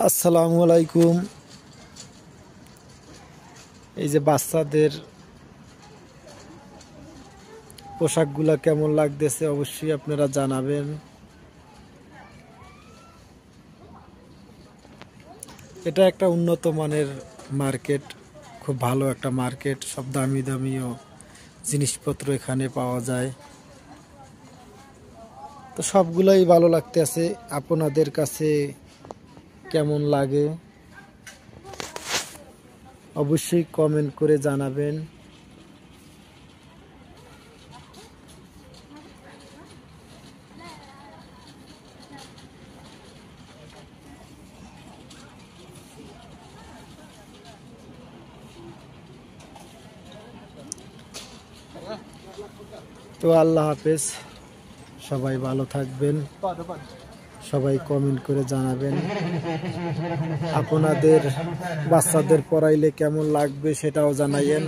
আসসালামু আলাইকুম। এই যে বাচ্চাদের পোশাকগুলা কেমন লাগতেছে অবশ্যই আপনারা জানাবেন। এটা একটা উন্নত মানের মার্কেট, খুব ভালো একটা মার্কেট। সব দামি দামিও জিনিসপত্র এখানে পাওয়া যায়। তো সবগুলাই ভালো লাগতেছে। আপনাদের কাছে কেমন লাগে অবশ্যই কমেন্ট করে জানাবেন। তো আল্লাহ হাফেজ, সবাই ভালো থাকবেন। সবাই কমেন্ট করে জানাবেন আপনাদের বাচ্চাদের পড়াইলে কেমন লাগবে সেটাও জানাইয়েন।